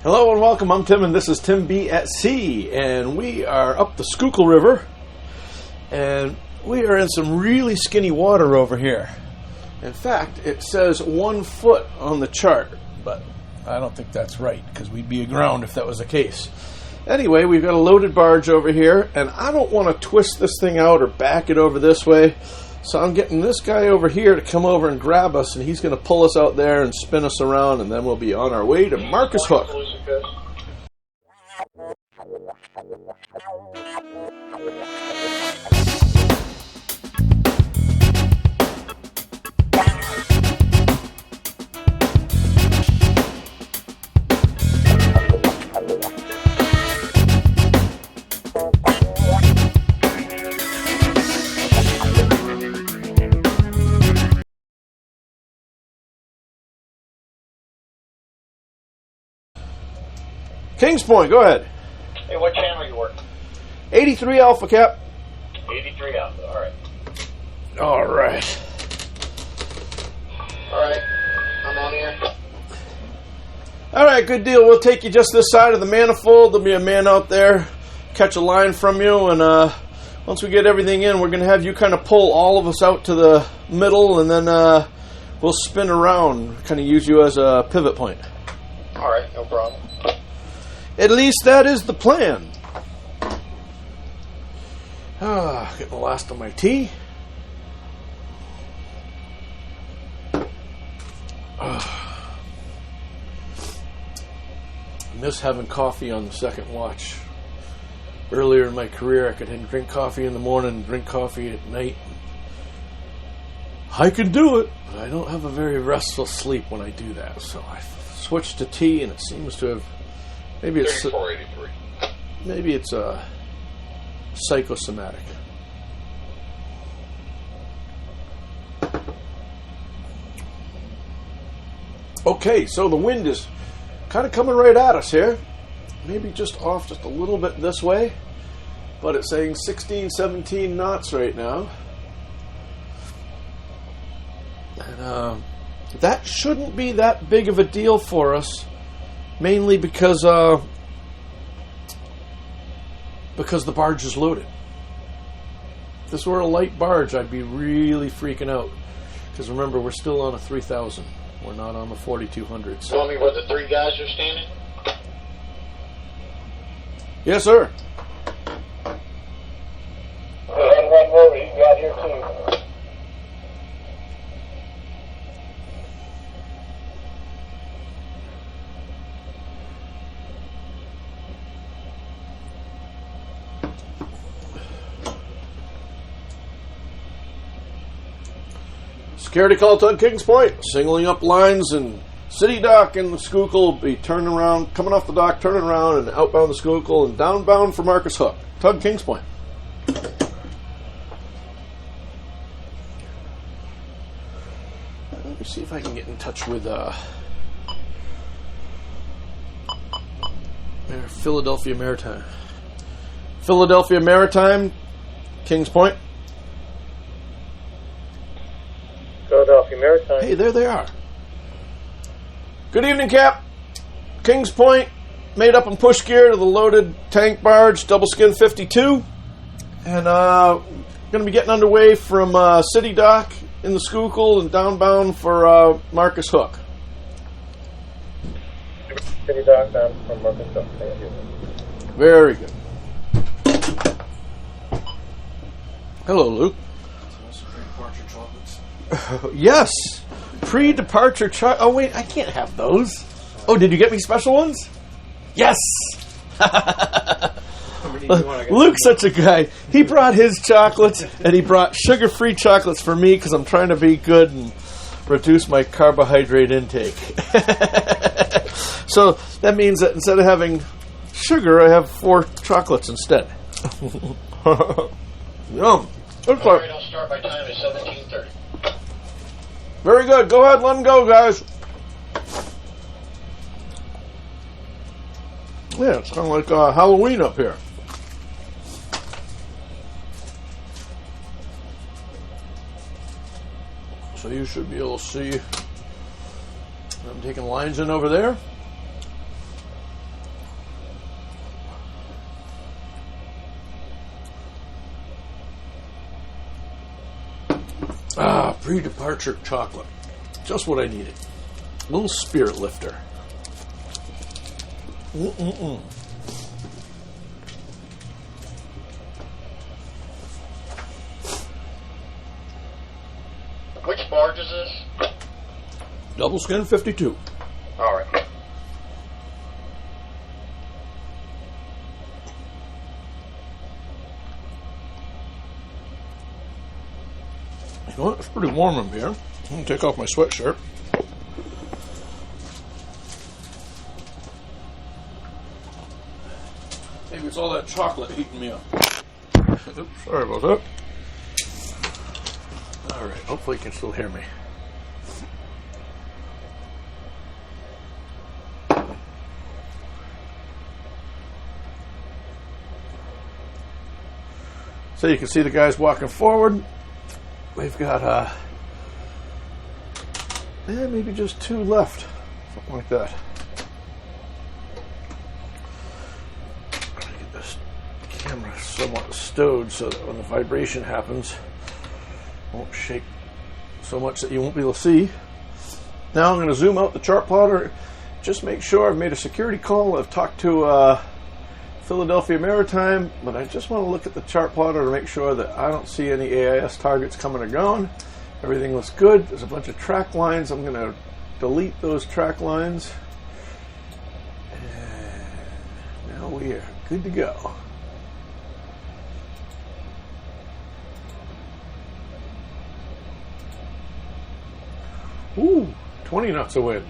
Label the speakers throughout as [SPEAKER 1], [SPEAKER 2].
[SPEAKER 1] Hello and welcome, I'm Tim and this is TimBatSea, and we are up the Schuylkill River and we are in some really skinny water over here. In fact, it says 1 foot on the chart, but I don't think that's right because we'd be aground if that was the case. Anyway, we've got a loaded barge over here and I don't want to twist this thing out or back it over this way, so I'm getting this guy over here to come over and grab us, and he's going to pull us out there and spin us around, and then we'll be on our way to Marcus Hook. Kings Point, go ahead.
[SPEAKER 2] Hey, what channel are you working?
[SPEAKER 1] 83 Alpha, Cap.
[SPEAKER 2] 83 Alpha, alright.
[SPEAKER 1] Alright.
[SPEAKER 2] Alright, I'm on here.
[SPEAKER 1] Alright, good deal. We'll take you just this side of the manifold. There'll be a man out there, catch a line from you, and once we get everything in, we're going to have you kind of pull all of us out to the middle, and then we'll spin around, kind of use you as a pivot point.
[SPEAKER 2] Alright, no problem.
[SPEAKER 1] At least that is the plan. Getting the last of my tea. Miss having coffee on the second watch. Earlier in my career, I could drink coffee in the morning and drink coffee at night. I can do it, but I don't have a very restful sleep when I do that. So I switched to tea, and it seems to have... Maybe it's psychosomatic. Okay, so the wind is kind of coming right at us here. Maybe just off just a little bit this way, but it's saying 16, 17 knots right now. And that shouldn't be that big of a deal for us. Mainly because the barge is loaded. If this were a light barge, I'd be really freaking out. Because remember, we're still on a 3000. We're not on the 4200s.
[SPEAKER 2] Tell me where the 3 guys are standing?
[SPEAKER 1] Yes, sir.
[SPEAKER 2] And one more you got here too.
[SPEAKER 1] Security call to Kings Point, singling up lines, and City Dock and the Schuylkill will be turning around, coming off the dock, turning around, and outbound the Schuylkill, and downbound for Marcus Hook. Tug Kings Point. Let me see if I can get in touch with Philadelphia Maritime. Philadelphia Maritime, Kings Point.
[SPEAKER 2] Philadelphia Maritime.
[SPEAKER 1] Hey, there they are. Good evening, Cap. Kings Point, made up in push gear to the loaded tank barge, double skin 52. And going to be getting underway from City Dock in the Schuylkill and downbound for Marcus Hook.
[SPEAKER 2] City Dock down from Marcus Hook. Thank you.
[SPEAKER 1] Very good. Hello, Luke. Yes, pre-departure Oh wait, I can't have those. Oh, did you get me special ones? Yes. Luke's such a guy. He brought his chocolates, and he brought sugar-free chocolates for me because I'm trying to be good and reduce my carbohydrate intake. So that means that instead of having sugar, I have 4 chocolates instead. Yum.
[SPEAKER 2] All right, I'll start by time at 17:30.
[SPEAKER 1] Very good. Go ahead, let them go, guys. Yeah, it's kind of like Halloween up here. So you should be able to see I'm taking lines in over there. Pre-departure chocolate. Just what I needed. A little spirit lifter. Mm-mm-mm.
[SPEAKER 2] Which barge is this?
[SPEAKER 1] Double skin 52.
[SPEAKER 2] All right.
[SPEAKER 1] You know what? It's pretty warm in here. I'm going to take off my sweatshirt. Maybe it's all that chocolate heating me up. Oops, sorry about that. All right, hopefully you can still hear me. So you can see the guys walking forward. We've got maybe just 2 left, something like that. Get this camera somewhat stowed so that when the vibration happens, it won't shake so much that you won't be able to see. Now I'm going to zoom out the chart plotter. Just make sure I've made a security call. I've talked to Philadelphia Maritime, but I just want to look at the chart plotter to make sure that I don't see any AIS targets coming or going. Everything looks good. There's a bunch of track lines. I'm going to delete those track lines. And now we are good to go. Ooh, 20 knots of wind.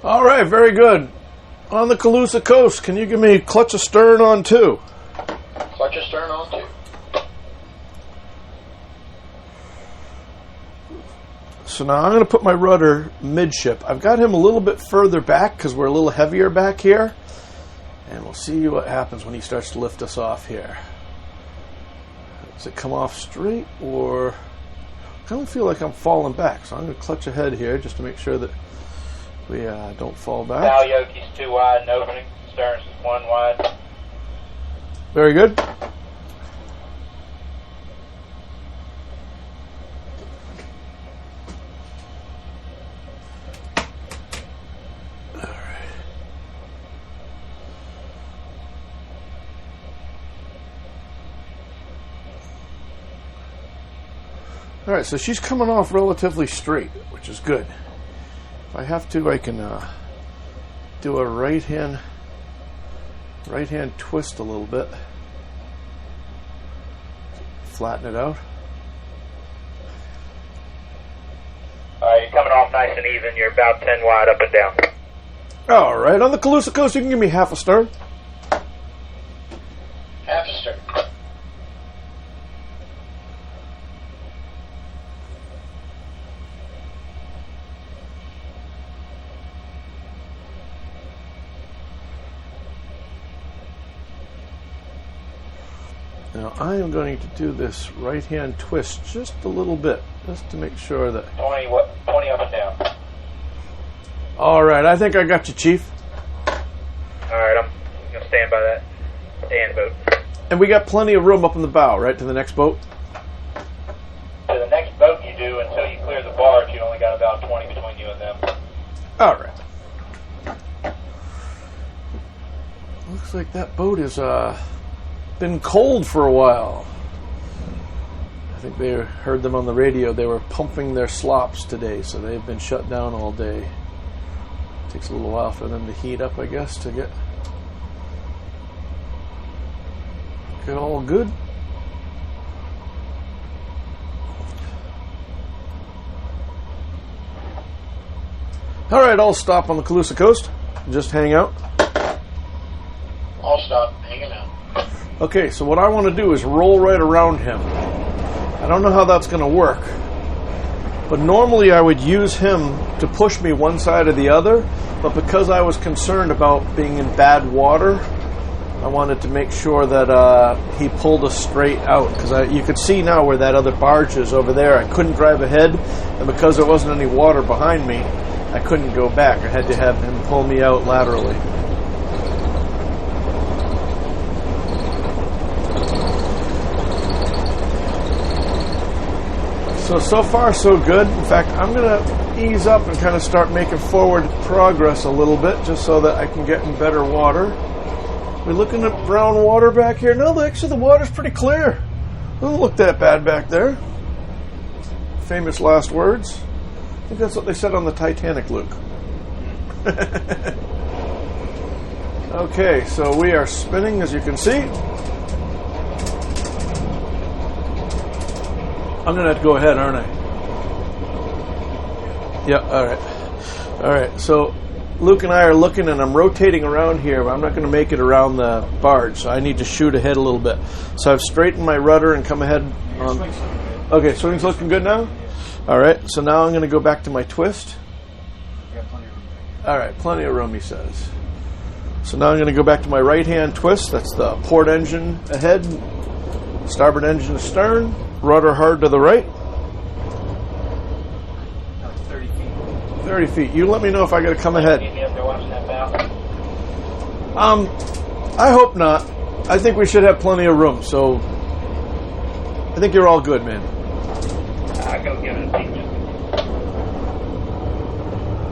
[SPEAKER 1] All right, very good. On the Calusa coast, can you give me clutch of stern on 2?
[SPEAKER 2] Clutch of stern on 2.
[SPEAKER 1] So now I'm going to put my rudder midship. I've got him a little bit further back because we're a little heavier back here. And we'll see what happens when he starts to lift us off here. Does it come off straight or... I kind of feel like I'm falling back. So I'm going to clutch ahead here just to make sure that we don't fall back.
[SPEAKER 2] Bow yoke is 2 wide and opening. Stern's is 1 wide.
[SPEAKER 1] Very good. All right, so she's coming off relatively straight, which is good. If I have to, I can do a right hand twist a little bit, flatten it out.
[SPEAKER 2] You're coming off nice and even. You're about 10 wide up and down.
[SPEAKER 1] All right, on the Calusa coast, you can give me half a stern.
[SPEAKER 2] Half a stern.
[SPEAKER 1] Now I am going to do this right hand twist just a little bit, just to make sure that...
[SPEAKER 2] 20 up and down.
[SPEAKER 1] All right, I think I got you, Chief.
[SPEAKER 2] All right, I'm going to stand by that. Stand boat.
[SPEAKER 1] And we got plenty of room up in the bow, right, to the next boat?
[SPEAKER 2] To the next boat you do, until you clear the barge, you only got about 20 between you and them.
[SPEAKER 1] All right. Looks like that boat is been cold for a while. I think they heard them on the radio. They were pumping their slops today, so they've been shut down all day. Takes a little while for them to heat up, I guess, to get all good. All right, I'll stop on the Calusa coast and just hang out.
[SPEAKER 2] I'll stop hanging out.
[SPEAKER 1] Okay, so what I want to do is roll right around him. I don't know how that's going to work. But normally I would use him to push me one side or the other, but because I was concerned about being in bad water, I wanted to make sure that he pulled us straight out, because you could see now where that other barge is over there. I couldn't drive ahead, and because there wasn't any water behind me, I couldn't go back. I had to have him pull me out laterally. So far so good. In fact, I'm going to ease up and kind of start making forward progress a little bit, just so that I can get in better water. We're looking at brown water back here. No, actually the water's pretty clear. Doesn't look that bad back there. Famous last words. I think that's what they said on the Titanic, Luke. Okay, so we are spinning, as you can see. I'm going to have to go ahead, aren't I? Yeah, all right. All right, so Luke and I are looking, and I'm rotating around here, but I'm not going to make it around the barge, so I need to shoot ahead a little bit. So I've straightened my rudder and come ahead. Okay, swing's looking good now? All right, so now I'm going to go back to my twist. All right, plenty of room, he says. So now I'm going to go back to my right-hand twist. That's the port engine ahead, starboard engine astern, rudder hard to the right.
[SPEAKER 2] 30 feet.
[SPEAKER 1] 30 feet. You let me know if I got to come ahead. I hope not. I think we should have plenty of room, so I think you're all good, man.
[SPEAKER 2] I'll go give it a peek.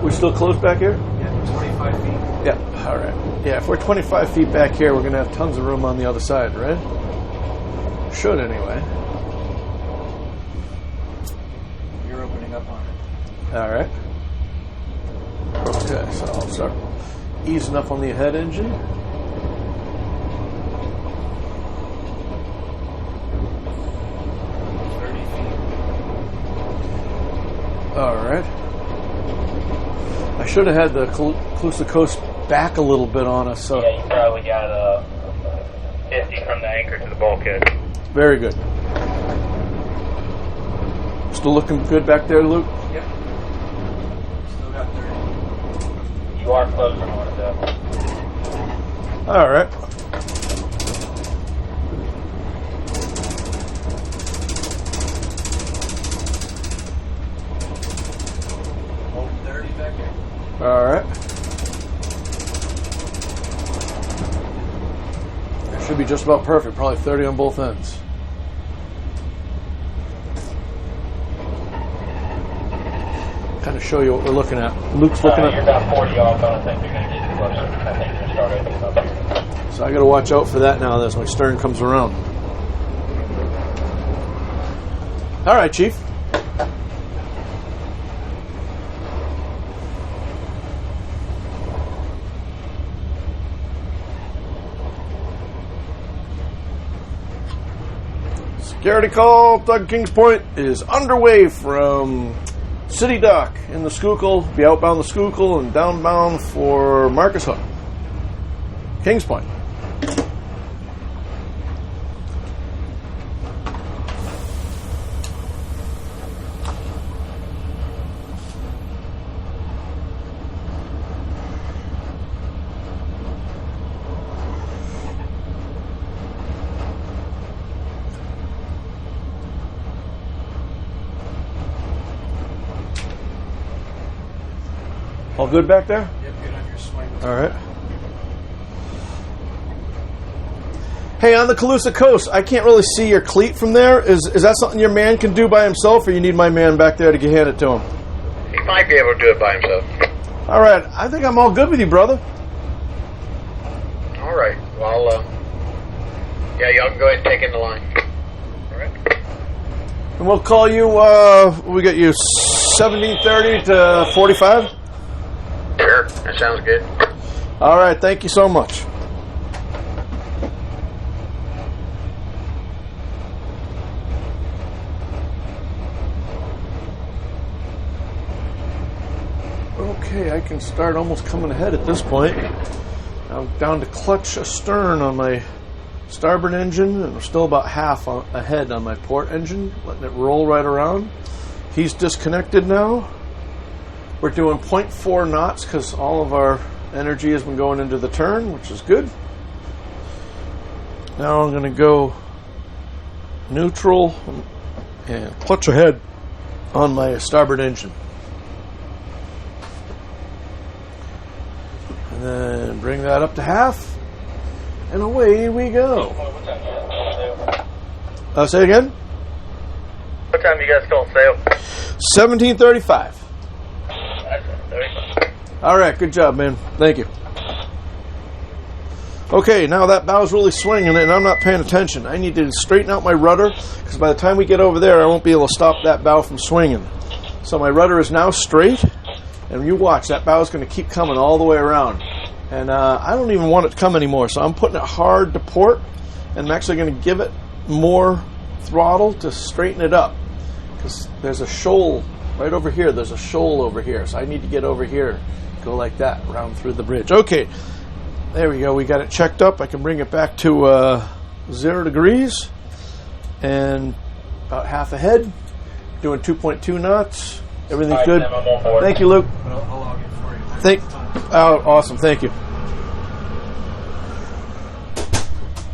[SPEAKER 1] We still close back here?
[SPEAKER 2] Yeah, 25 feet.
[SPEAKER 1] Yeah, all right. Yeah, if we're 25 feet back here, we're going to have tons of room on the other side, right? Should, anyway.
[SPEAKER 2] You're opening up on it.
[SPEAKER 1] All right. Okay, so I'll start easing up on the head engine. All right. I should have had the Calusa Coast back a little bit on us. So
[SPEAKER 2] yeah, you probably got 50 from the anchor to the bulkhead.
[SPEAKER 1] Very good. Still looking good back there, Luke?
[SPEAKER 2] Yep. Still got 30. You are closer on it, though.
[SPEAKER 1] All right.
[SPEAKER 2] Holding 30 back here.
[SPEAKER 1] All right. It should be just about perfect. Probably 30 on both ends. Kind of show you what we're looking at. Luke's looking at.
[SPEAKER 2] You're about 40 off. I don't think you're going to get closer. I think you're going to start opening up here.
[SPEAKER 1] So I got to watch out for that now as my stern comes around. All right, Chief. Security call, Doug Kings Point is underway from City Dock in the Schuylkill. Be outbound the Schuylkill and downbound for Marcus Hook. Kings Point. All good back there?
[SPEAKER 2] Yep, good on your swing.
[SPEAKER 1] All right. Hey, on the Calusa Coast, I can't really see your cleat from there. Is that something your man can do by himself, or you need my man back there to hand it to him?
[SPEAKER 2] He might be able to do it by himself.
[SPEAKER 1] All right. I think I'm all good with you, brother.
[SPEAKER 2] All right. Well, yeah, y'all can go ahead and take in the line. All right.
[SPEAKER 1] And we'll call you, we got you 17:30 to 45?
[SPEAKER 2] Sure, that sounds good.
[SPEAKER 1] All right, thank you so much. Okay, I can start almost coming ahead at this point. I'm down to clutch astern on my starboard engine, and I'm still about half ahead on my port engine, letting it roll right around. he's disconnected now. We're doing 0.4 knots because all of our energy has been going into the turn, which is good. Now I'm going to go neutral and clutch ahead on my starboard engine. And then bring that up to half, and away we go. Say again?
[SPEAKER 2] What time you guys call sail?
[SPEAKER 1] 17:35. All right, good job, man. Thank you. Okay, now that bow's really swinging, and I'm not paying attention. I need to straighten out my rudder, because by the time we get over there, I won't be able to stop that bow from swinging. So my rudder is now straight, and you watch, that bow is going to keep coming all the way around. And I don't even want it to come anymore, so I'm putting it hard to port, and I'm actually going to give it more throttle to straighten it up, because there's a shoal right over here. There's a shoal over here, so I need to get over here, go like that, round through the bridge. Okay, there we go. We got it checked up. I can bring it back to 0 degrees and about half a head. Doing 2.2 knots. Everything's good. Thank you, Luke.
[SPEAKER 3] I'll log in for you.
[SPEAKER 1] Awesome. Thank you.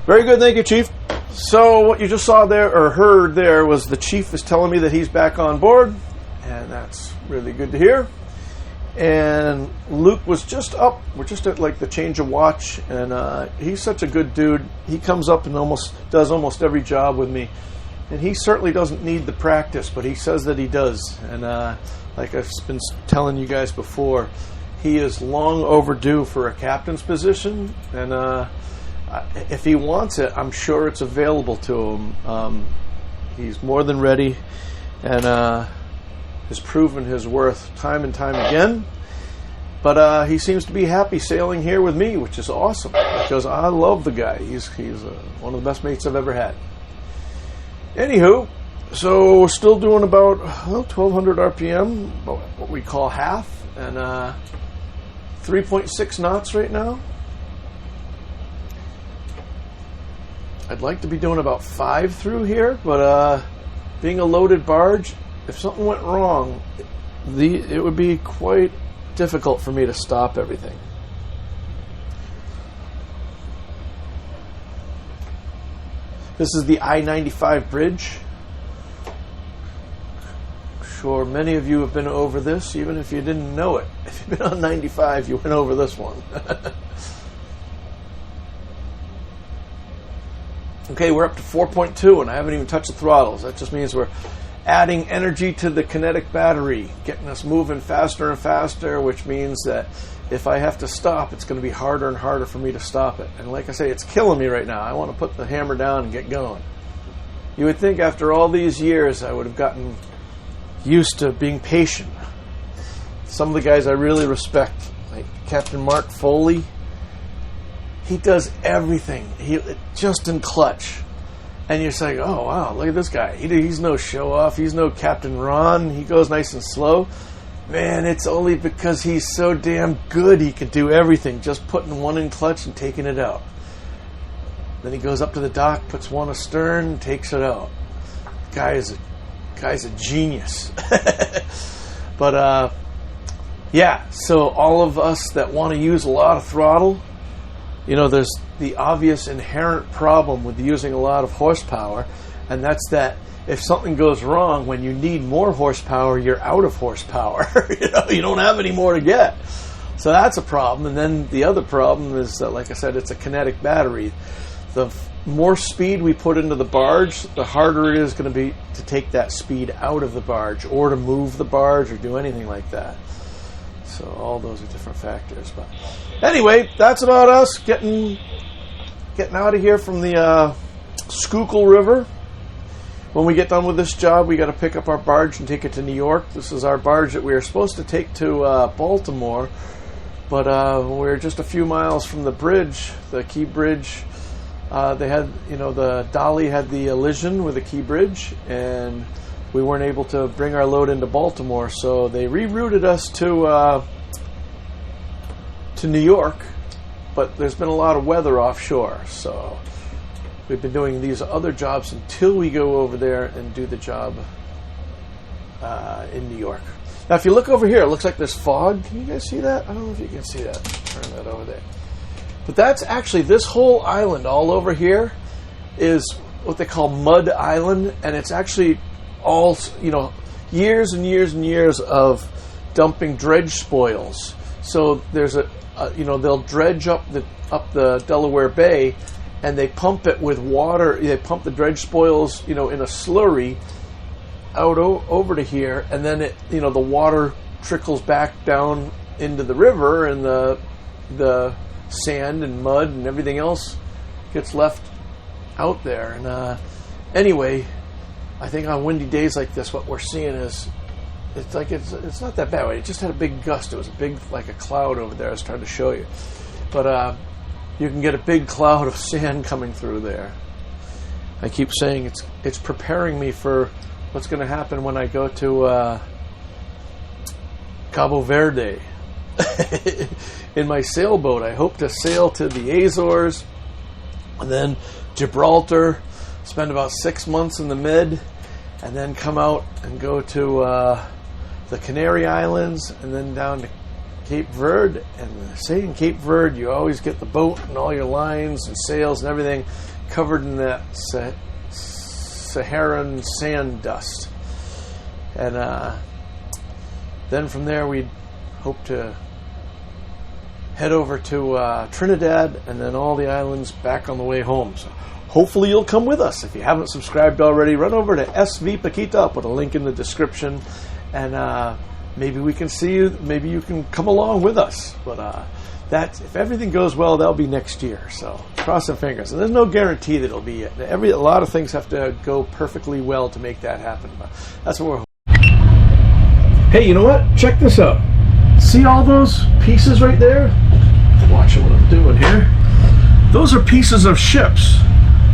[SPEAKER 1] Very good. Thank you, Chief. So what you just saw there, or heard there, was the Chief is telling me that he's back on board, and that's really good to hear. And Luke was just up. We're just at like the change of watch, and he's such a good dude. He comes up and does almost every job with me, and he certainly doesn't need the practice, but he says that he does. And like I've been telling you guys before, he is long overdue for a captain's position, and if he wants it, I'm sure it's available to him. He's more than ready, and has proven his worth time and time again. But he seems to be happy sailing here with me, which is awesome, because I love the guy. He's one of the best mates I've ever had. Anywho, so we're still doing about 1,200 RPM, about what we call half, and 3.6 knots right now. I'd like to be doing about 5 through here, but being a loaded barge, if something went wrong, it would be quite difficult for me to stop everything. This is the I-95 bridge. Sure, many of you have been over this, even if you didn't know it. If you've been on 95, you went over this one. Okay, we're up to 4.2, and I haven't even touched the throttles. That just means we're adding energy to the kinetic battery, getting us moving faster and faster, which means that if I have to stop, it's going to be harder and harder for me to stop it. And like I say, it's killing me right now. I want to put the hammer down and get going. You would think after all these years I would have gotten used to being patient. Some of the guys I really respect, like Captain Mark Foley, he does everything. He just in clutch. And you're just like, oh, wow, look at this guy. He's no show-off. He's no Captain Ron. He goes nice and slow. Man, it's only because he's so damn good he can do everything, just putting one in clutch and taking it out. Then he goes up to the dock, puts one astern, takes it out. Guy's a genius. But, yeah, so all of us that want to use a lot of throttle, you know, there's the obvious inherent problem with using a lot of horsepower, and that's that if something goes wrong, when you need more horsepower, you're out of horsepower. You don't have any more to get. So that's a problem. And then the other problem is that, like I said, it's a kinetic battery. The more speed we put into the barge, the harder it is going to be to take that speed out of the barge, or to move the barge, or do anything like that. So all those are different factors. But anyway, that's about us getting out of here from the Schuylkill River. When we get done with this job, we got to pick up our barge and take it to New York. This is our barge that we were supposed to take to Baltimore, but we're just a few miles from the bridge, the Key Bridge. They had, the Dolly had the elision with the Key Bridge, and we weren't able to bring our load into Baltimore, so they rerouted us to New York. But there's been a lot of weather offshore, so we've been doing these other jobs until we go over there and do the job in New York. Now, if you look over here, it looks like there's fog. Can you guys see that? I don't know if you can see that. Turn that over there. But that's actually, this whole island all over here is what they call Mud Island, and it's actually all, years and years and years of dumping dredge spoils. So there's they'll dredge up the Delaware Bay, and they pump it with water. They pump the dredge spoils, in a slurry out over to here, and then the water trickles back down into the river, and the sand and mud and everything else gets left out there. And anyway, I think on windy days like this, what we're seeing is it's not that bad. It just had a big gust. It was a big, like a cloud over there. I was trying to show you, but you can get a big cloud of sand coming through there. I keep saying it's preparing me for what's going to happen when I go to Cabo Verde in my sailboat. I hope to sail to the Azores and then Gibraltar, spend about 6 months in the Mid, and then come out and go to the Canary Islands, and then down to Cape Verde. And say in Cape Verde, you always get the boat and all your lines and sails and everything covered in that Saharan sand dust. And then from there we'd hope to head over to Trinidad, and then all the islands back on the way home. So hopefully you'll come with us. If you haven't subscribed already, run over to SV Paquita. I'll put a link in the description, and maybe we can see you. Maybe you can come along with us. But if everything goes well, that'll be next year. So cross some fingers. And there's no guarantee that it'll be it. A lot of things have to go perfectly well to make that happen. But that's what we're hoping. Hey, you know what? Check this out. See all those pieces right there? Watching what I'm doing here. Those are pieces of ships.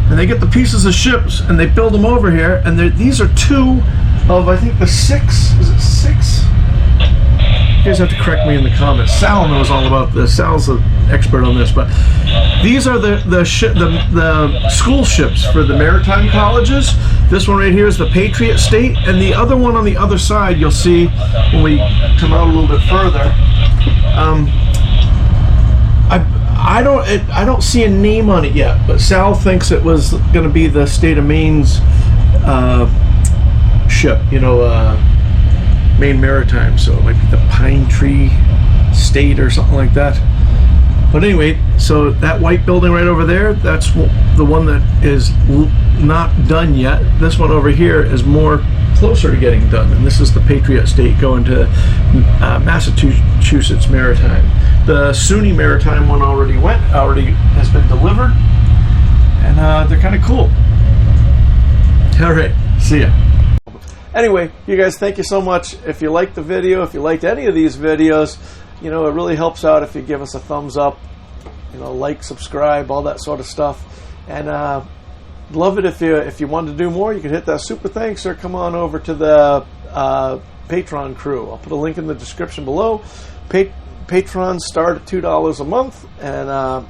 [SPEAKER 1] And they get the pieces of ships and they build them over here. And these are 2 of, I think, the 6. Is it 6? You guys have to correct me in the comments. Sal knows all about this. Sal's an expert on this. But these are the school ships for the maritime colleges. This one right here is the Patriot State, and the other one on the other side, you'll see when we come out a little bit further. I don't see a name on it yet, but Sal thinks it was going to be the state of Maine's ship, Maine Maritime, so it might be the Pine Tree State or something like that. But anyway, so that white building right over there, that's the one that is not done yet. This one over here is more closer to getting done, and this is the Patriot State going to Massachusetts Maritime. The SUNY Maritime one already has been delivered, and they're kind of cool. All right, see ya. Anyway, you guys, thank you so much. If you liked the video, if you liked any of these videos, it really helps out if you give us a thumbs up, like, subscribe, all that sort of stuff. And love it if you want to do more. You can hit that super thanks or come on over to the Patreon crew. I'll put a link in the description below. Patrons start at $2 a month, and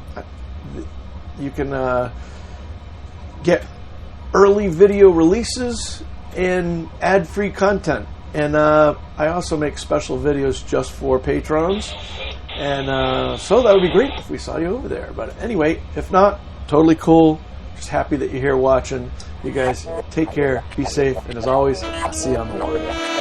[SPEAKER 1] you can get early video releases and ad-free content. And I also make special videos just for patrons. And so that would be great if we saw you over there. But anyway, if not, totally cool. Just happy that you're here watching. You guys take care, be safe, and as always, I'll see you on the water.